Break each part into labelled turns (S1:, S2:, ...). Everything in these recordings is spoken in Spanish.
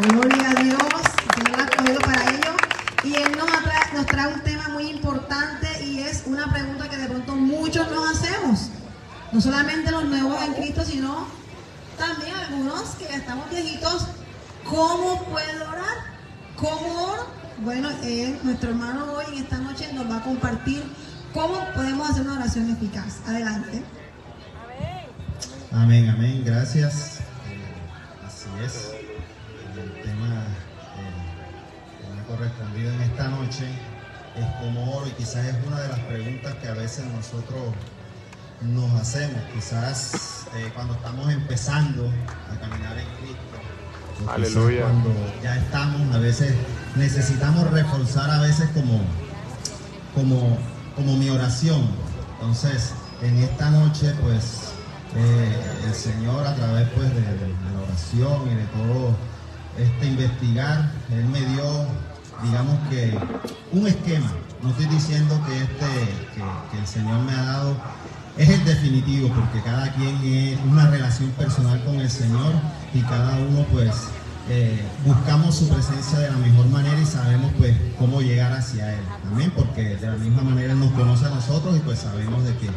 S1: Gloria a Dios, el Señor ha escogido para ello. Y Él nos trae un tema muy importante y es una pregunta que de pronto muchos nos hacemos. No solamente los nuevos en Cristo, sino también algunos que ya estamos viejitos. ¿Cómo puedo orar? ¿Cómo oro? Bueno, nuestro hermano hoy en esta noche nos va a compartir cómo podemos hacer una oración eficaz. Adelante.
S2: Amén, amén, gracias. Así es. El tema que me ha correspondido en esta noche es cómo oro, y quizás es una de las preguntas que a veces nosotros nos hacemos, quizás cuando estamos empezando a caminar en Cristo.
S3: Aleluya.
S2: Cuando ya estamos, a veces necesitamos reforzar a veces como mi oración. Entonces, en esta noche, pues, el Señor a través pues de la oración y de todo investigar, Él me dio, digamos que, un esquema. No estoy diciendo que el Señor me ha dado es el definitivo, porque cada quien es una relación personal con el Señor y cada uno pues buscamos su presencia de la mejor manera y sabemos pues cómo llegar hacia Él. Amén, porque de la misma manera Él nos conoce a nosotros y pues sabemos de que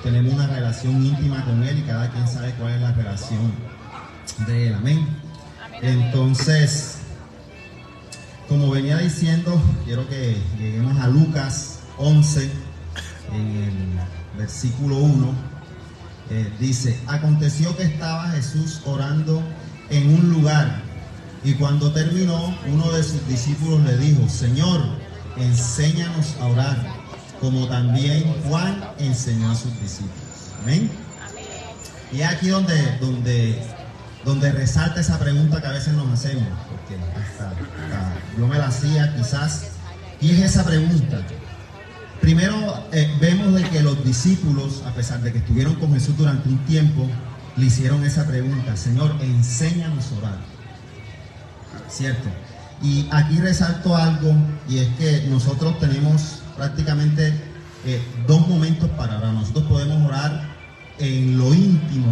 S2: tenemos una relación íntima con Él y cada quien sabe cuál es la relación de Él. Amén. Entonces, como venía diciendo, quiero que lleguemos a Lucas 11, en el versículo 1. Dice: aconteció que estaba Jesús orando en un lugar, y cuando terminó, uno de sus discípulos le dijo: Señor, enséñanos a orar, como también Juan enseñó a sus discípulos. Amén. Y es aquí donde resalta esa pregunta que a veces nos hacemos, porque hasta yo me la hacía quizás, y es esa pregunta. Primero vemos de que los discípulos, a pesar de que estuvieron con Jesús durante un tiempo, le hicieron esa pregunta: Señor, enséñanos a orar. ¿Cierto? Y aquí resalto algo, y es que nosotros tenemos prácticamente dos momentos para orar. Nosotros podemos orar en lo íntimo,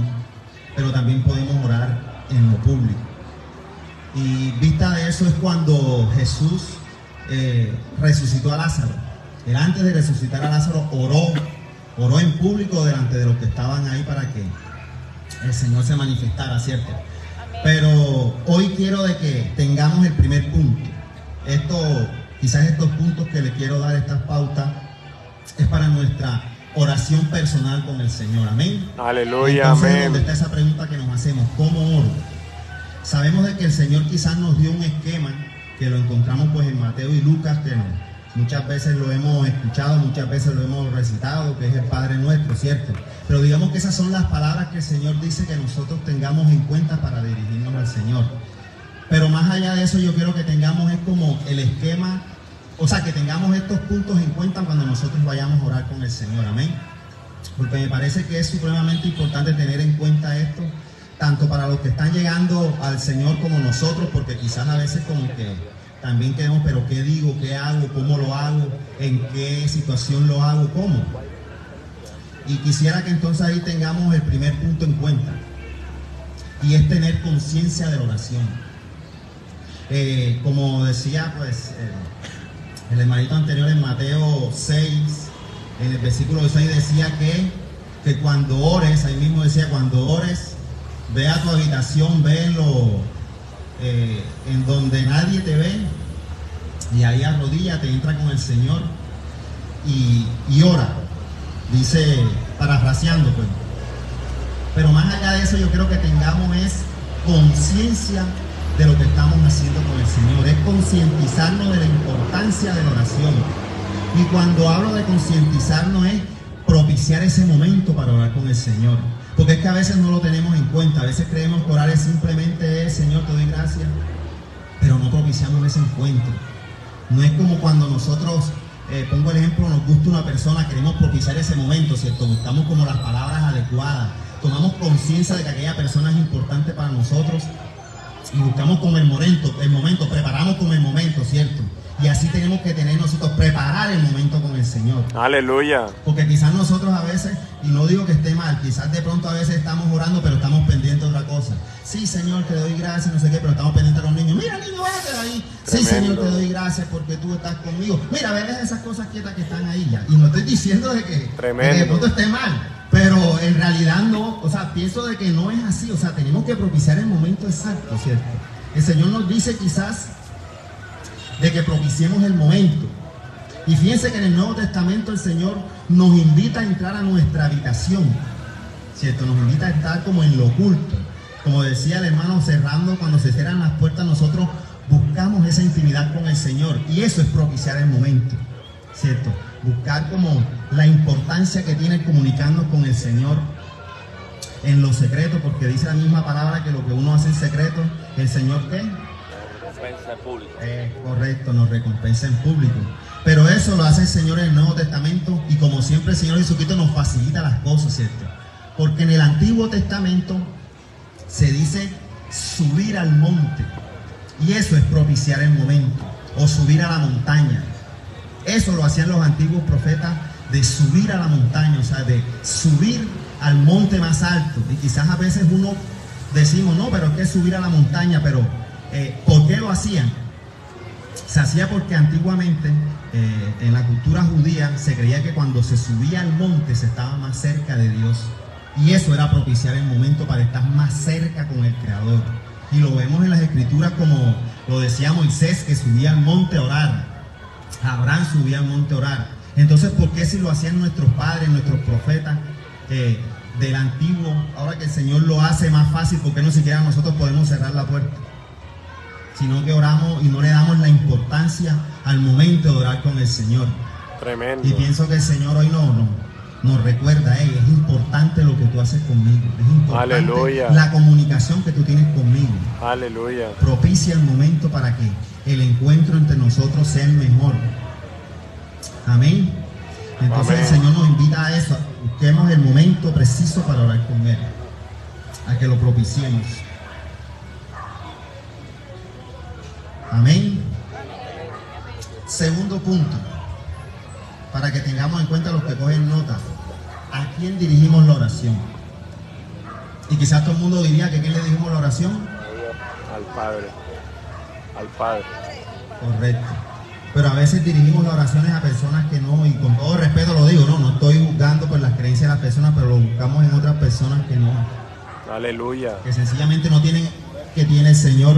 S2: pero también podemos orar en lo público. Y vista de eso es cuando Jesús resucitó a Lázaro. Él, antes de resucitar a Lázaro, oró en público delante de los que estaban ahí para que el Señor se manifestara, ¿cierto? Pero hoy quiero de que tengamos el primer punto. Quizás estos puntos que le quiero dar, estas pautas, es para nuestra oración personal con el Señor. Amén.
S3: Aleluya.
S2: Entonces,
S3: amén.
S2: ¿dónde está esa pregunta que nos hacemos? ¿Cómo oro? Sabemos de que el Señor quizás nos dio un esquema, que lo encontramos pues en Mateo y Lucas, que muchas veces lo hemos escuchado, muchas veces lo hemos recitado, que es el Padre Nuestro, ¿cierto? Pero digamos que esas son las palabras que el Señor dice que nosotros tengamos en cuenta para dirigirnos al Señor. Pero más allá de eso, yo quiero que tengamos es como el esquema, o sea, que tengamos estos puntos en cuenta cuando nosotros vayamos a orar con el Señor. Amén. Porque me parece que es supremamente importante tener en cuenta esto, tanto para los que están llegando al Señor como nosotros, porque quizás a veces como que también queremos, pero ¿qué digo? ¿Qué hago? ¿Cómo lo hago? ¿En qué situación lo hago? ¿Cómo? Y quisiera que entonces ahí tengamos el primer punto en cuenta, y es tener conciencia de la oración. Como decía pues el hermanito anterior en Mateo 6, en el versículo 6 decía que cuando ores, ahí mismo decía, cuando ores, ve a tu habitación, velo en donde nadie te ve, y ahí arrodíllate, entra con el Señor y ora. Dice, parafraseando pues. Pero más allá de eso, yo creo que tengamos es conciencia de lo que estamos haciendo con el Señor, es concientizarnos de la importancia de la oración. Y cuando hablo de concientizarnos es propiciar ese momento para orar con el Señor, porque es que a veces no lo tenemos en cuenta. A veces creemos que orar es simplemente Señor, te doy gracias, pero no propiciamos ese encuentro. No es como cuando nosotros, pongo el ejemplo, nos gusta una persona, queremos propiciar ese momento, ¿cierto? Buscamos como las palabras adecuadas, tomamos conciencia de que aquella persona es importante para nosotros y buscamos como el momento, preparamos como el momento, ¿cierto? Y así tenemos que tener nosotros, preparar el momento con el Señor.
S3: Aleluya.
S2: Porque quizás nosotros a veces, y no digo que esté mal, quizás de pronto a veces estamos orando, pero estamos pendientes de otra cosa. Sí, Señor, te doy gracias, no sé qué, pero estamos pendientes de los niños. Mira, niño, mí. Sí, Señor, te doy gracias porque tú estás conmigo. Mira, ves esas cosas quietas que están ahí ya. Y no estoy diciendo de que de pronto esté mal, pero en realidad no, o sea, pienso de que no es así. O sea, tenemos que propiciar el momento exacto, ¿cierto? El Señor nos dice quizás de que propiciemos el momento. Y fíjense que en el Nuevo Testamento el Señor nos invita a entrar a nuestra habitación, ¿cierto? Nos invita a estar como en lo oculto. Como decía el hermano, cerrando, cuando se cierran las puertas, nosotros buscamos esa intimidad con el Señor. Y eso es propiciar el momento, ¿cierto? Buscar como la importancia que tiene comunicarnos con el Señor en lo secreto, porque dice la misma palabra que lo que uno hace en secreto, el Señor, ¿qué?
S3: Recompensa en público.
S2: Correcto, nos recompensa en público. Pero eso lo hace el Señor en el Nuevo Testamento, y como siempre el Señor Jesucristo nos facilita las cosas, ¿cierto? Porque en el Antiguo Testamento se dice subir al monte, y eso es propiciar el momento, o subir a la montaña. Eso lo hacían los antiguos profetas, de subir a la montaña, o sea, de subir al monte más alto. Y quizás a veces uno decimos, no, pero es que subir a la montaña, pero ¿por qué lo hacían? Se hacía porque antiguamente en la cultura judía se creía que cuando se subía al monte se estaba más cerca de Dios, y eso era propiciar el momento para estar más cerca con el Creador. Y lo vemos en las Escrituras, como lo decía Moisés, que subía al monte a orar. Abraham subía al monte a orar. Entonces, ¿por qué si lo hacían nuestros padres, nuestros profetas del antiguo, ahora que el Señor lo hace más fácil, por qué no siquiera nosotros podemos cerrar la puerta? Sino que oramos y no le damos la importancia al momento de orar con el Señor.
S3: Tremendo.
S2: Y pienso que el Señor hoy nos recuerda, es importante lo que tú haces conmigo, es importante
S3: Aleluya.
S2: la comunicación que tú tienes conmigo.
S3: Aleluya.
S2: Propicia el momento para que el encuentro entre nosotros sea el mejor. Amén. Entonces
S3: Amén.
S2: el Señor nos invita a eso, busquemos el momento preciso para orar con Él, a que lo propiciemos. Amén. Segundo punto, para que tengamos en cuenta los que cogen nota, ¿a quién dirigimos la oración? Y quizás todo el mundo diría que ¿a quién le dirigimos la oración?
S3: Al Padre. Al Padre.
S2: Correcto. Pero a veces dirigimos las oraciones a personas que no, y con todo respeto lo digo, no estoy juzgando por las creencias de las personas, pero lo buscamos en otras personas que no,
S3: Aleluya.
S2: que sencillamente no tienen que tiene el Señor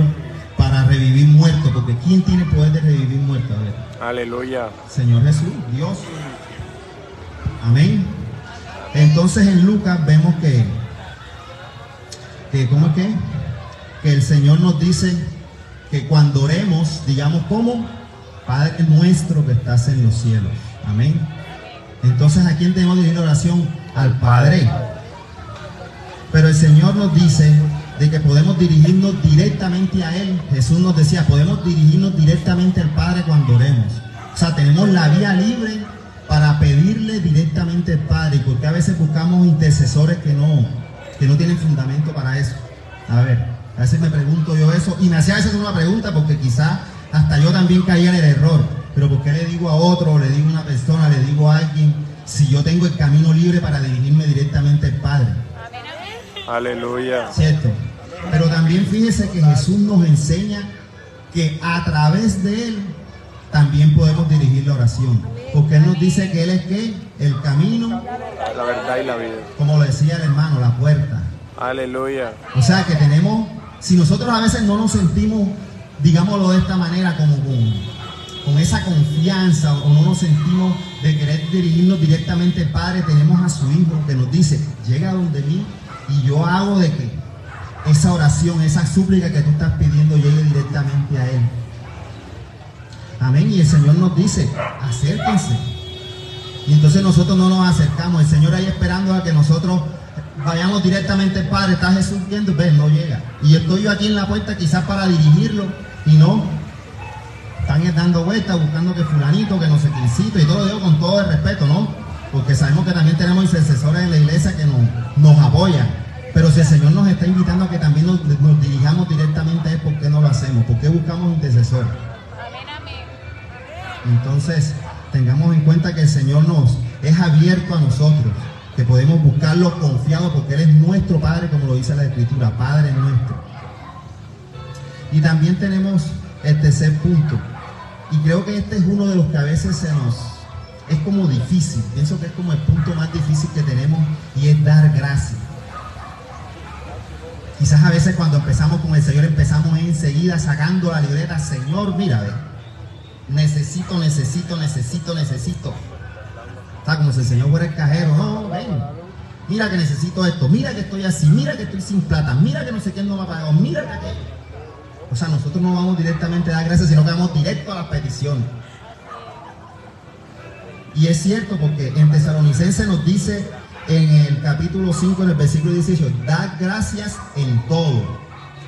S2: para revivir muertos, porque ¿quién tiene poder de revivir muertos? A ver,
S3: Aleluya.
S2: Señor Jesús, Dios. Amén. Entonces en Lucas vemos que ¿cómo es que? Que el Señor nos dice que cuando oremos, digamos ¿cómo? Padre nuestro que estás en los cielos. Amén. Entonces, ¿a quién tenemos que dirigir la oración? Al Padre. Pero el Señor nos dice de que podemos dirigirnos directamente a Él. Jesús nos decía, podemos dirigirnos directamente al Padre cuando oremos. O sea, tenemos la vía libre para pedirle directamente al Padre. Porque a veces buscamos intercesores que no tienen fundamento para eso. A ver, a veces me pregunto yo eso, y me hacía a veces una pregunta porque quizás hasta yo también caía en el error. Pero ¿por qué le digo a otro, le digo a una persona, le digo a alguien, si yo tengo el camino libre para dirigirme directamente al Padre?
S3: Aleluya.
S2: ¿Cierto? Pero también fíjese que Jesús nos enseña que a través de Él también podemos dirigir la oración. Porque Él nos dice que Él es ¿qué? El camino,
S3: La verdad y la vida.
S2: como lo decía el hermano, la puerta.
S3: Aleluya.
S2: O sea que tenemos, si nosotros a veces no nos sentimos, digámoslo de esta manera, como con esa confianza, o no nos sentimos de querer dirigirnos directamente al Padre, tenemos a su Hijo que nos dice, llega donde mí y yo hago de que esa oración, esa súplica que tú estás pidiendo llegue directamente a Él. Amén. Y el Señor nos dice, acérquense. Y entonces nosotros no nos acercamos, el Señor ahí esperando a que nosotros vayamos directamente al Padre. Está Jesús viendo, ves, no llega. Y estoy yo aquí en la puerta quizás para dirigirlo, y no. Están dando vueltas, buscando que fulanito, que no sé quiéncito, y todo lo digo con todo el respeto, ¿no? Porque sabemos que también tenemos intercesores en la iglesia que nos apoyan. Pero si el Señor nos está invitando a que también nos dirijamos directamente a Él, ¿por qué no lo hacemos? ¿Por qué buscamos intercesores? Entonces, tengamos en cuenta que el Señor nos es abierto a nosotros, que podemos buscarlo confiado porque Él es nuestro Padre, como lo dice la Escritura, Padre nuestro. Y también tenemos el tercer punto. Y creo que este es uno de los que a veces es como difícil. Pienso que es como el punto más difícil que tenemos, y es dar gracias. Quizás a veces cuando empezamos con el Señor empezamos enseguida sacando la libreta. Señor, mira, ve, necesito. O sea, como si el Señor fuera el cajero. No, ven, mira que necesito esto, mira que estoy así, mira que estoy sin plata, mira que no sé quién no me ha pagado, mira que aquello. O sea, nosotros no vamos directamente a dar gracias, sino que vamos directo a las peticiones. Y es cierto, porque en Tesalonicenses nos dice en el capítulo 5, en el versículo 18, dad gracias en todo.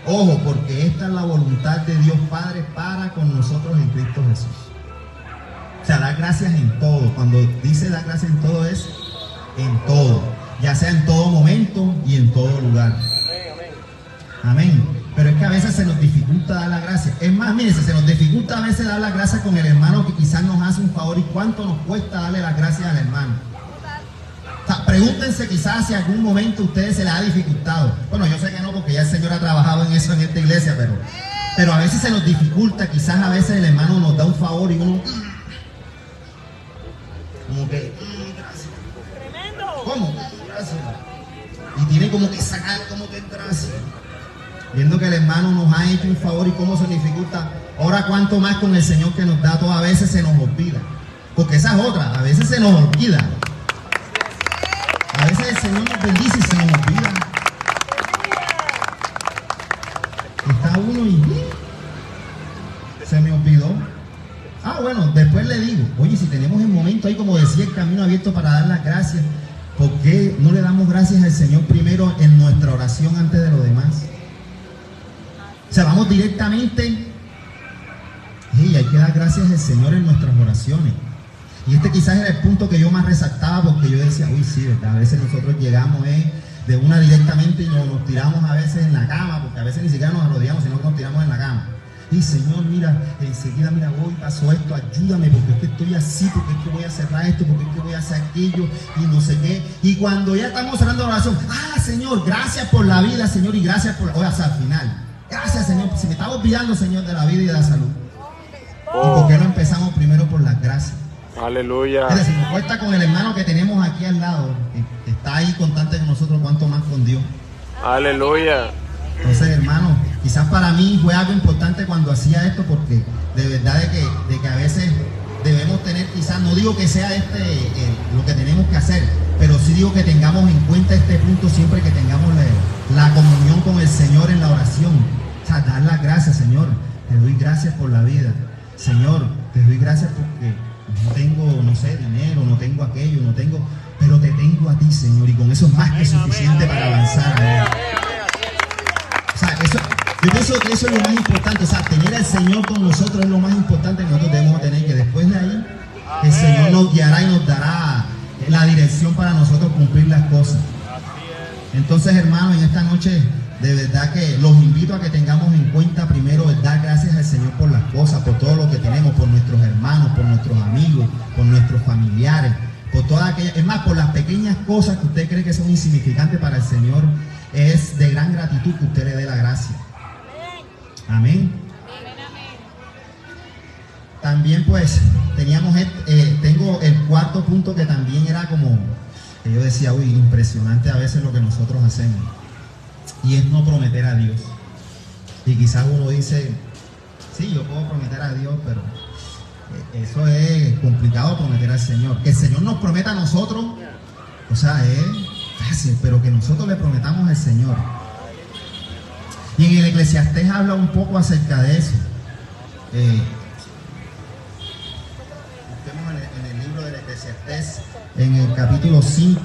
S2: Ojo, porque esta es la voluntad de Dios Padre para con nosotros en Cristo Jesús. O sea, dar gracias en todo. Cuando dice dar gracias en todo, es en todo. Ya sea en todo momento y en todo lugar. Amén. Pero es que a veces se nos dificulta dar la gracia. Es más, mire, se nos dificulta a veces dar la gracia con el hermano que quizás nos hace un favor. ¿Y cuánto nos cuesta darle las gracias al hermano? O sea, pregúntense quizás si en algún momento a ustedes se les ha dificultado. Bueno, yo sé que no, porque ya el Señor ha trabajado en eso en esta iglesia, pero a veces se nos dificulta. Quizás a veces el hermano nos da un favor y uno como que gracias. ¿Cómo? Gracias. Y tiene como que sacar como que gracias. Viendo que el hermano nos ha hecho un favor y cómo se dificulta. Ahora cuánto más con el Señor que nos da todo, a veces se nos olvida. Porque esa es otra, a veces se nos olvida. A veces el Señor nos bendice y se nos olvida. Está uno y se me olvidó. Ah, bueno, después le digo, oye, si tenemos el momento ahí, como decía, el camino abierto para dar las gracias, ¿por qué no le damos gracias al Señor primero en nuestra oración antes de lo demás? O sea, vamos directamente. Hay que dar gracias al Señor en nuestras oraciones. Y este quizás era el punto que yo más resaltaba, porque yo decía, uy, sí, ¿verdad? A veces nosotros llegamos de una directamente y nos tiramos a veces en la cama, porque a veces ni siquiera nos arrodillamos, sino que nos tiramos en la cama. Y Señor, mira, enseguida, mira, hoy pasó esto, ayúdame, porque es que estoy así, porque es que voy a cerrar esto, porque es que voy a hacer aquello, y no sé qué. Y cuando ya estamos cerrando la oración, Señor, gracias por la vida, Señor, y gracias por, o sea, al final, gracias, Señor, se me estaba olvidando, Señor, de la vida y de la salud. ¿Y por qué no empezamos primero por las gracias?
S3: Aleluya.
S2: Es decir, nos cuesta con el hermano que tenemos aquí al lado, que está ahí constante con nosotros, cuanto más con Dios.
S3: Aleluya.
S2: Entonces, hermano, quizás para mí fue algo importante cuando hacía esto, porque de verdad de que a veces debemos tener, quizás, no digo que sea lo que tenemos que hacer, pero sí digo que tengamos en cuenta este punto siempre que tengamos la comunión con el Señor en la oración. O sea, dar las gracias, Señor, te doy gracias por la vida. Señor, te doy gracias porque no tengo, no sé, dinero, no tengo aquello, no tengo, pero te tengo a ti, Señor, y con eso es más que suficiente para avanzar. O sea, yo pienso que eso es lo más importante. O sea, tener al Señor con nosotros es lo más importante que nosotros debemos tener, que después de ahí el Señor nos guiará y nos dará la dirección para nosotros cumplir las cosas. Entonces, hermanos, en esta noche de verdad que los invito a que tengamos en cuenta primero el dar gracias al Señor por las cosas, por todo lo que tenemos, por nuestros hermanos, por nuestros amigos, por nuestros familiares, por todas aquellas, es más, por las pequeñas cosas que usted cree que son insignificantes para el Señor. Es de gran gratitud que usted le dé la gracia. Amén. También pues tengo el cuarto punto, que también era como que yo decía, uy, impresionante a veces lo que nosotros hacemos, y es no prometer a Dios. Y quizás uno dice, sí, yo puedo prometer a Dios, pero eso es complicado, prometer al Señor. Que el Señor nos prometa a nosotros, o sea, es fácil, pero que nosotros le prometamos al Señor. Y en el Eclesiastés habla un poco acerca de eso. Busquemos en el libro del Eclesiastés, en el capítulo 5,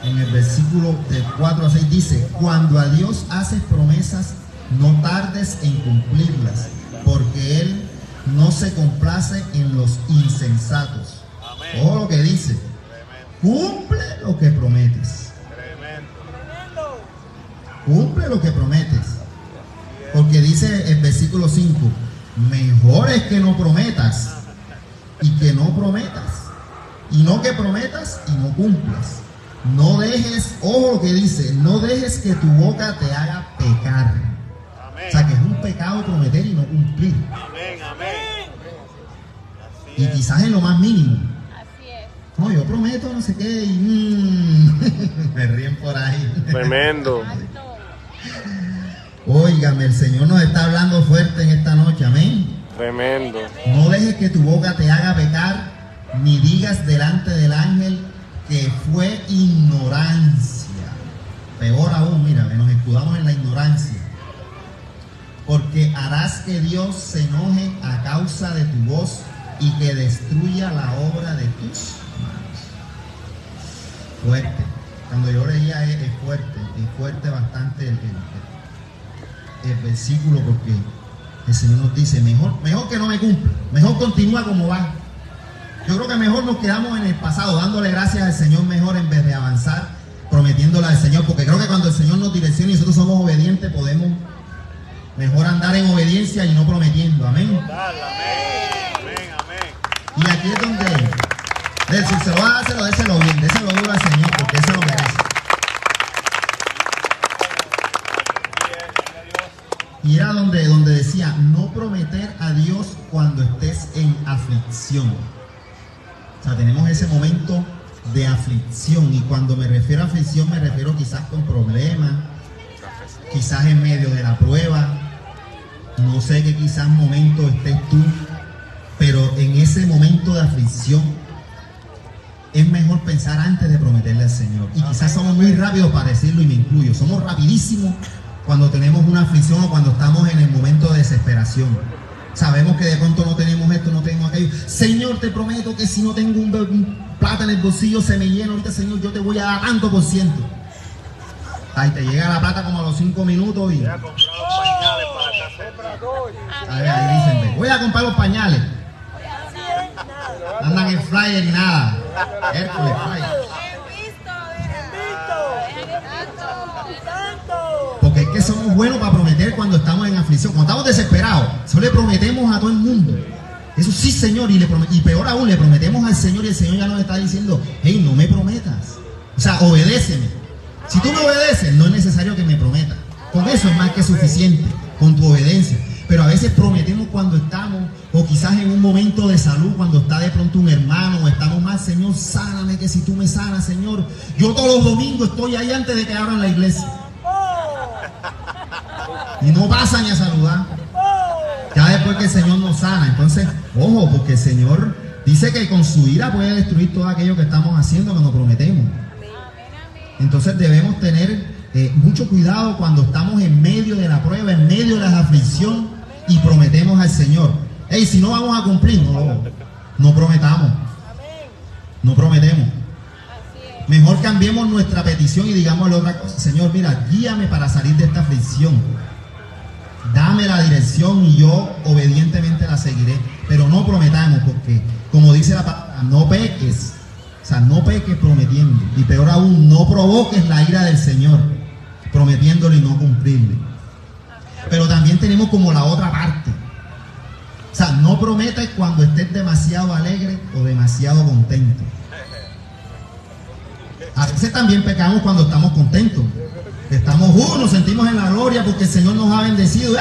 S2: en el versículo de 4 a 6, dice: cuando a Dios haces promesas, no tardes en cumplirlas, porque Él no se complace en los insensatos. Todo lo que dice, cumple lo que prometes. Cumple lo que prometes. Porque dice el versículo 5: mejor es que no prometas y que no prometas, y no que prometas y no cumplas. No dejes, ojo lo que dice, no dejes que tu boca te haga pecar. O sea, que es un pecado prometer y no cumplir.
S3: Amén, amén.
S2: Y quizás en lo más mínimo.
S4: Así es.
S2: No, yo prometo no sé qué y me ríen por ahí.
S3: Tremendo.
S4: Alto.
S2: Óigame, el Señor nos está hablando fuerte en esta noche, amén.
S3: Tremendo.
S2: No dejes que tu boca te haga pecar, ni digas delante del ángel que fue ignorancia. Peor aún, mira, que nos escudamos en la ignorancia. Porque harás que Dios se enoje a causa de tu voz y que destruya la obra de tus manos. Fuerte. Cuando yo leía es fuerte bastante el versículo, porque el Señor nos dice, mejor que no me cumpla, mejor continúa como va. Yo creo que mejor nos quedamos en el pasado, dándole gracias al Señor mejor en vez de avanzar, prometiéndole al Señor, porque creo que cuando el Señor nos direcciona y nosotros somos obedientes, podemos mejor andar en obediencia y no prometiendo, amén.
S3: Amén, amén.
S2: Y aquí es donde, si se lo va a hacer, déselo bien, déselo duro al Señor, porque Él se lo merece. Y era donde decía, no prometer a Dios cuando estés en aflicción. O sea, tenemos ese momento de aflicción. Y cuando me refiero a aflicción, me refiero quizás con problemas, quizás en medio de la prueba. No sé qué quizás momento estés tú, pero en ese momento de aflicción es mejor pensar antes de prometerle al Señor. Y quizás somos muy rápidos para decirlo, y me incluyo. Somos rapidísimos cuando tenemos una aflicción o cuando estamos en el momento de desesperación. Sabemos que de pronto no tenemos esto, no tenemos aquello. Señor, te prometo que si no tengo un plata en el bolsillo se me llena ahorita, Señor, yo te voy a dar tanto por ciento. Ahí te llega la plata como a los 5 minutos y...
S3: Voy a comprar los pañales para casa.
S2: Ahí dicen, voy a comprar los pañales. Andan en flyer y nada. Hércules, flyer. Porque es que somos buenos para prometer cuando estamos en aflicción, cuando estamos desesperados. Eso le prometemos a todo el mundo. Eso sí, Señor, y peor aún, le prometemos al Señor y el Señor ya nos está diciendo, hey, no me prometas. O sea, obedéceme. Si tú me obedeces, no es necesario que me prometas. Con eso es más que suficiente, con tu obediencia. Pero a veces prometemos cuando estamos, o quizás en un momento de salud, cuando está de pronto un hermano, o estamos mal, Señor, sáname, que si tú me sanas, Señor. Yo todos los domingos estoy ahí antes de que abran la iglesia. Y no pasa ni a saludar. Ya después que el Señor nos sana. Entonces, ojo, porque el Señor dice que con su ira puede destruir todo aquello que estamos haciendo, que nos prometemos. Entonces debemos tener mucho cuidado cuando estamos en medio de la prueba, en medio de la aflicción y prometemos al Señor. Hey, si no vamos a cumplir, no prometamos. No prometemos. Mejor cambiemos nuestra petición y digámosle otra cosa. Señor, mira, guíame para salir de esta aflicción. Dame la dirección y yo obedientemente la seguiré. Pero no prometamos, porque como dice la palabra, no peques. O sea, no peques prometiendo. Y peor aún, no provoques la ira del Señor prometiéndole y no cumplirle. Pero también tenemos como la otra parte. O sea, no prometas cuando estés demasiado alegre o demasiado contento. A veces también pecamos cuando estamos contentos. Estamos, nos sentimos en la gloria porque el Señor nos ha bendecido.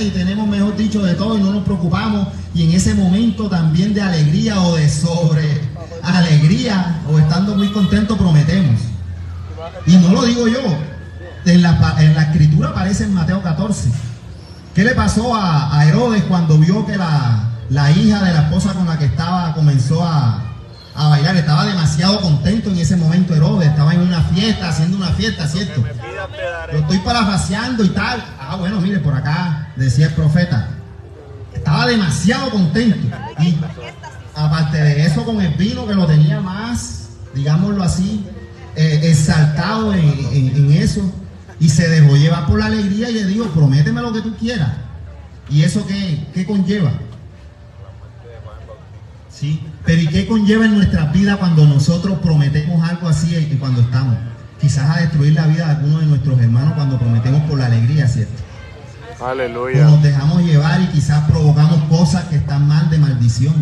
S2: Y tenemos, mejor dicho, de todo y no nos preocupamos. Y en ese momento también de alegría o de sobre alegría o estando muy contentos prometemos. Y no lo digo yo. En la escritura aparece en Mateo 14. ¿Qué le pasó a Herodes cuando vio que la hija de la esposa con la que estaba comenzó a bailar? Estaba demasiado contento en ese momento Herodes. Estaba en una fiesta, haciendo una fiesta, ¿cierto? Lo estoy parafraseando y tal. Bueno, mire, por acá decía el profeta. Estaba demasiado contento. Y aparte de eso, con el vino que lo tenía más, digámoslo así, exaltado en eso. Y se dejó llevar por la alegría y le dijo, prométeme lo que tú quieras. ¿Y eso qué conlleva? Sí, pero ¿y qué conlleva en nuestras vidas cuando nosotros prometemos algo así y cuando estamos? Quizás a destruir la vida de algunos de nuestros hermanos cuando prometemos por la alegría, ¿cierto?
S3: Aleluya.
S2: O nos dejamos llevar y quizás provocamos cosas que están mal de maldición.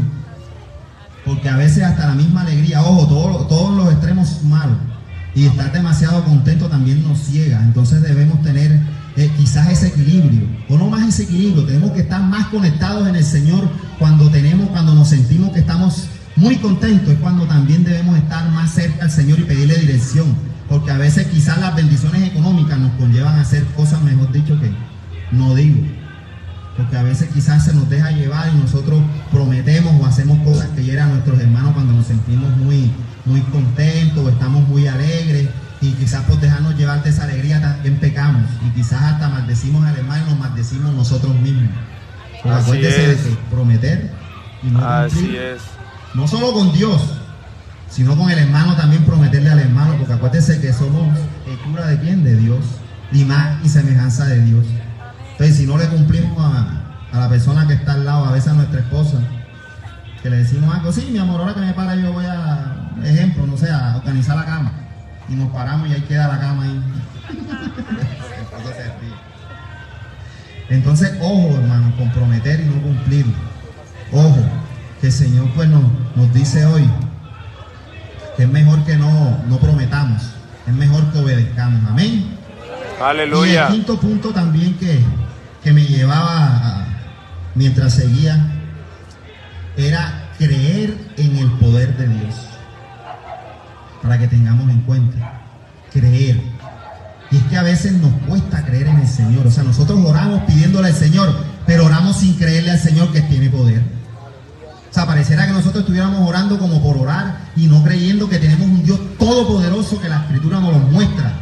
S2: Porque a veces hasta la misma alegría, ojo, todos los extremos malos. Y estar demasiado contento también nos ciega. Entonces debemos tener quizás ese equilibrio, o no más ese equilibrio, tenemos que estar más conectados en el Señor cuando nos sentimos que estamos muy contentos, es cuando también debemos estar más cerca al Señor y pedirle dirección, porque a veces quizás las bendiciones económicas nos conllevan a hacer cosas, mejor dicho, que no digo, porque a veces quizás se nos deja llevar y nosotros prometemos o hacemos cosas que hieren a nuestros hermanos cuando nos sentimos muy contentos o estamos muy alegres, y quizás por dejarnos llevar de esa alegría también pecamos y quizás hasta maldecimos al hermano y nos maldecimos nosotros mismos. Pero acuérdese de que prometer y no cumplir,
S4: Así es.
S2: no solo con Dios, sino con el hermano también prometerle al hermano, porque acuérdese que somos hechura de quién, de Dios, imagen y semejanza de Dios. Entonces, si no le cumplimos a la persona que está al lado, a veces a nuestra esposa, que le decimos algo, sí, mi amor, ahora que me para yo voy a, ejemplo, no sé, a organizar la cama, y nos paramos y ahí queda la cama ahí. Entonces, ojo, hermano, comprometer y no cumplir. Ojo, que el Señor pues nos dice hoy que es mejor que no prometamos, es mejor que obedezcamos. Amén.
S4: Aleluya.
S2: Y el quinto punto también que me llevaba mientras seguía era creer en el poder de Dios. Para que tengamos en cuenta, creer. Y es que a veces nos cuesta creer en el Señor. O sea, nosotros oramos pidiéndole al Señor, pero oramos sin creerle al Señor que tiene poder. O sea, pareciera que nosotros estuviéramos orando como por orar y no creyendo que tenemos un Dios todopoderoso, que la Escritura nos lo muestra,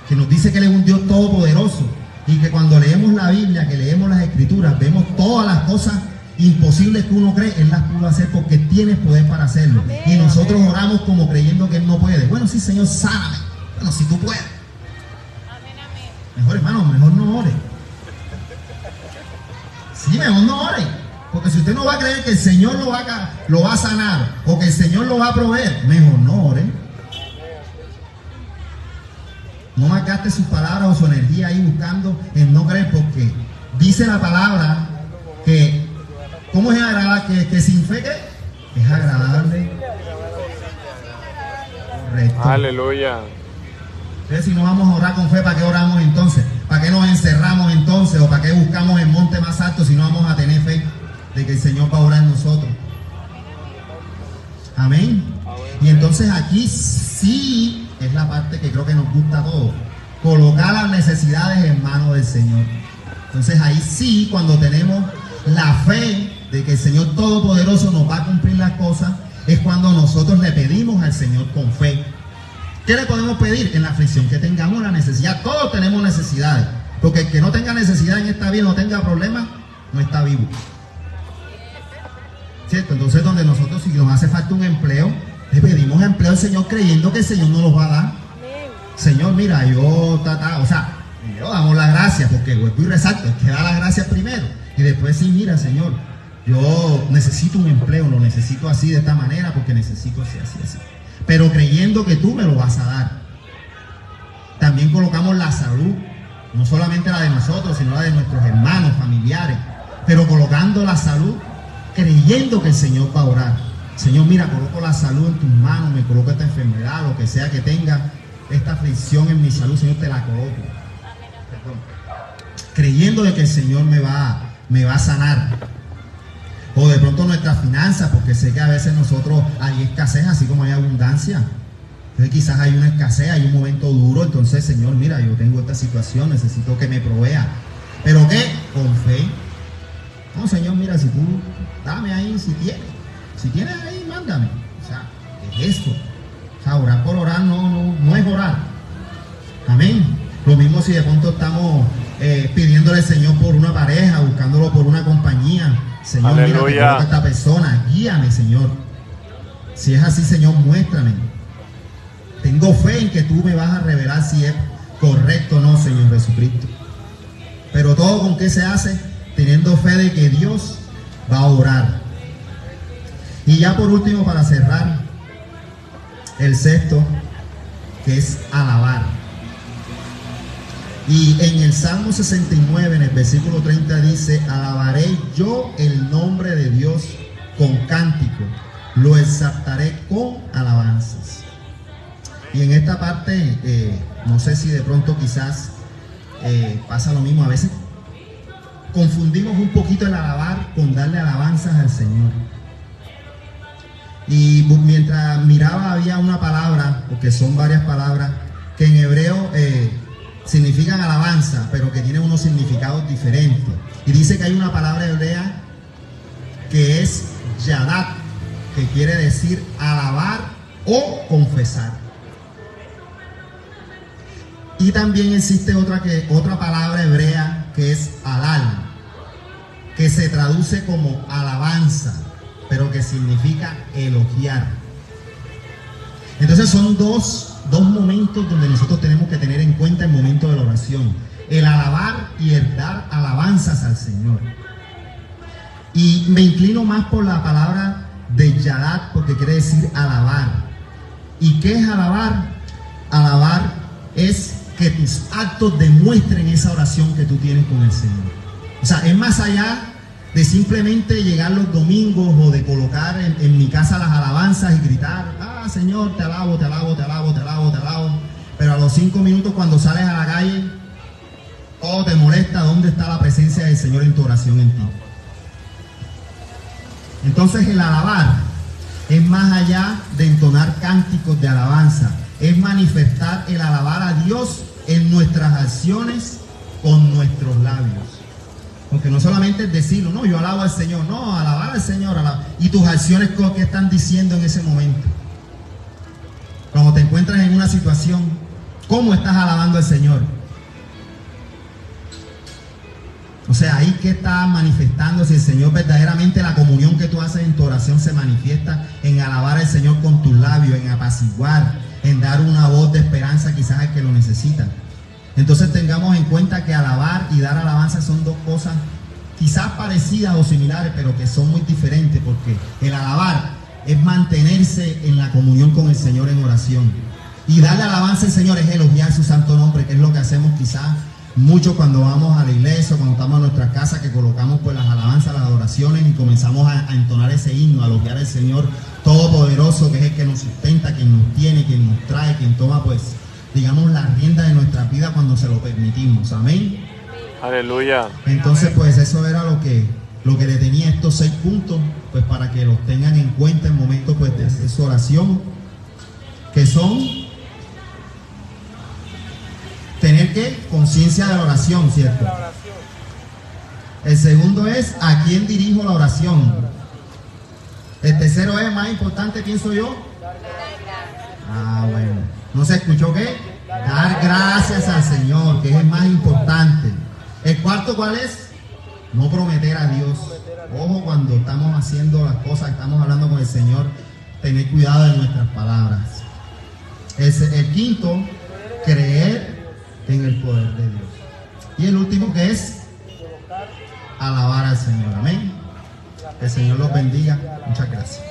S2: que nos dice que Él es un Dios todopoderoso, y que cuando leemos la Biblia, que leemos las Escrituras, vemos todas las cosas imposibles que uno cree, Él las pudo hacer porque tienes poder para hacerlo. Y nosotros oramos como creyendo que Él no puede. Bueno, sí, Señor, sáname. Bueno, si tú puedes. Mejor, hermano, mejor no ore. Sí, mejor no ore. Porque si usted no va a creer que el Señor lo va a sanar o que el Señor lo va a proveer, mejor no ore. No malgaste sus palabras o su energía ahí buscando en no creer, porque dice la palabra que ¿cómo es agradable? Que sin fe, ¿qué? Es agradable. Correcto.
S4: Aleluya.
S2: Entonces, si no vamos a orar con fe, ¿para qué oramos entonces? ¿Para qué nos encerramos entonces? ¿O para qué buscamos el monte más alto si no vamos a tener fe de que el Señor va a orar en nosotros? Amén. Y entonces aquí sí es la parte que creo que nos gusta a todos. Colocar las necesidades en manos del Señor. Entonces ahí sí, cuando tenemos la fe de que el Señor Todopoderoso nos va a cumplir las cosas, es cuando nosotros le pedimos al Señor con fe. ¿Qué le podemos pedir? En la aflicción que tengamos la necesidad. Todos tenemos necesidades, porque el que no tenga necesidad en esta vida, no tenga problemas, no está vivo. ¿Cierto? Entonces, donde nosotros, si nos hace falta un empleo, le pedimos empleo al Señor creyendo que el Señor nos lo va a dar. Señor, mira, yo damos las gracias, porque vuelvo y resalto, es que da las gracias primero. Y después sí, mira, Señor, yo necesito un empleo, lo necesito así, de esta manera, porque necesito así. Pero creyendo que tú me lo vas a dar. También colocamos la salud, no solamente la de nosotros, sino la de nuestros hermanos, familiares, pero colocando la salud, creyendo que el Señor va a orar. Señor, mira, coloco la salud en tus manos, me coloco esta enfermedad, lo que sea que tenga, esta aflicción en mi salud, Señor, te la coloco. Perdón. Creyendo de que el Señor me va a sanar. O de pronto nuestras finanzas, porque sé que a veces nosotros hay escasez, así como hay abundancia. Entonces quizás hay una escasez, hay un momento duro, entonces Señor, mira, yo tengo esta situación, necesito que me provea. ¿Pero qué? Con fe. No, Señor, mira, si tú, dame ahí, si tienes ahí, mándame. O sea, ¿qué es esto? O sea, orar por orar no es orar. Amén. Lo mismo si de pronto estamos pidiéndole al Señor por una pareja, buscándolo por una compañía. Señor,
S4: aleluya.
S2: Mira, te coloco a esta persona, guíame, Señor. Si es así, Señor, muéstrame. Tengo fe en que tú me vas a revelar si es correcto o no, Señor Jesucristo. Pero todo con qué se hace, teniendo fe de que Dios va a orar. Y ya por último, para cerrar, el sexto, que es alabar. Y en el Salmo 69, en el versículo 30 dice: alabaré yo el nombre de Dios con cántico, lo exaltaré con alabanzas. Y en esta parte, no sé si de pronto quizás pasa lo mismo. A veces confundimos un poquito el alabar con darle alabanzas al Señor. Y mientras miraba había una palabra, porque son varias palabras, que en hebreo significan alabanza, pero que tienen unos significados diferentes. Y dice que hay una palabra hebrea que es yadat, que quiere decir alabar o confesar. Y también existe otra palabra hebrea que es halal, que se traduce como alabanza, pero que significa elogiar. Entonces son dos momentos donde nosotros tenemos que tener en cuenta el momento de la oración: el alabar y el dar alabanzas al Señor. Y me inclino más por la palabra de yadat, porque quiere decir alabar. ¿Y qué es alabar? Alabar es que tus actos demuestren esa oración que tú tienes con el Señor. O sea, es más allá de simplemente llegar los domingos o de colocar en mi casa las alabanzas y gritar: ah, Señor, te alabo, te alabo, te alabo, te alabo, te alabo. Pero a los 5 minutos cuando sales a la calle, todo te molesta. ¿Dónde está la presencia del Señor en tu oración en ti? Entonces el alabar es más allá de entonar cánticos de alabanza. Es manifestar el alabar a Dios en nuestras acciones con nuestros labios. Porque no solamente es decirlo, no, yo alabo al Señor, no, alabar al Señor, y tus acciones, ¿qué están diciendo en ese momento? Cuando te encuentras en una situación, ¿cómo estás alabando al Señor? O sea, ahí que está manifestando si el Señor verdaderamente, la comunión que tú haces en tu oración se manifiesta en alabar al Señor con tus labios, en apaciguar, en dar una voz de esperanza quizás al que lo necesita. Entonces tengamos en cuenta que alabar y dar alabanza son dos cosas quizás parecidas o similares, pero que son muy diferentes, porque el alabar es mantenerse en la comunión con el Señor en oración. Y darle alabanza al Señor es elogiar su santo nombre, que es lo que hacemos quizás mucho cuando vamos a la iglesia, cuando estamos en nuestra casa, que colocamos pues las alabanzas, las adoraciones y comenzamos a entonar ese himno, a elogiar al Señor Todopoderoso, que es el que nos sustenta, quien nos tiene, quien nos trae, quien toma pues, digamos, la rienda de nuestra vida cuando se lo permitimos. Amén.
S3: Aleluya.
S2: Entonces pues eso era lo que le tenía estos 6 puntos, pues para que los tengan en cuenta en momentos pues de hacer su oración, que son tener que conciencia de la oración, ¿cierto? El segundo es a quién dirijo la oración. El tercero es más importante, pienso yo. Ah, bueno. ¿No se escuchó qué? Dar gracias al Señor, que es el más importante. El cuarto, ¿cuál es? No prometer a Dios. Ojo, cuando estamos haciendo las cosas, estamos hablando con el Señor, tener cuidado de nuestras palabras. El quinto, creer en el poder de Dios. Y el último, que es alabar al Señor. Amén. Que el Señor los bendiga. Muchas gracias.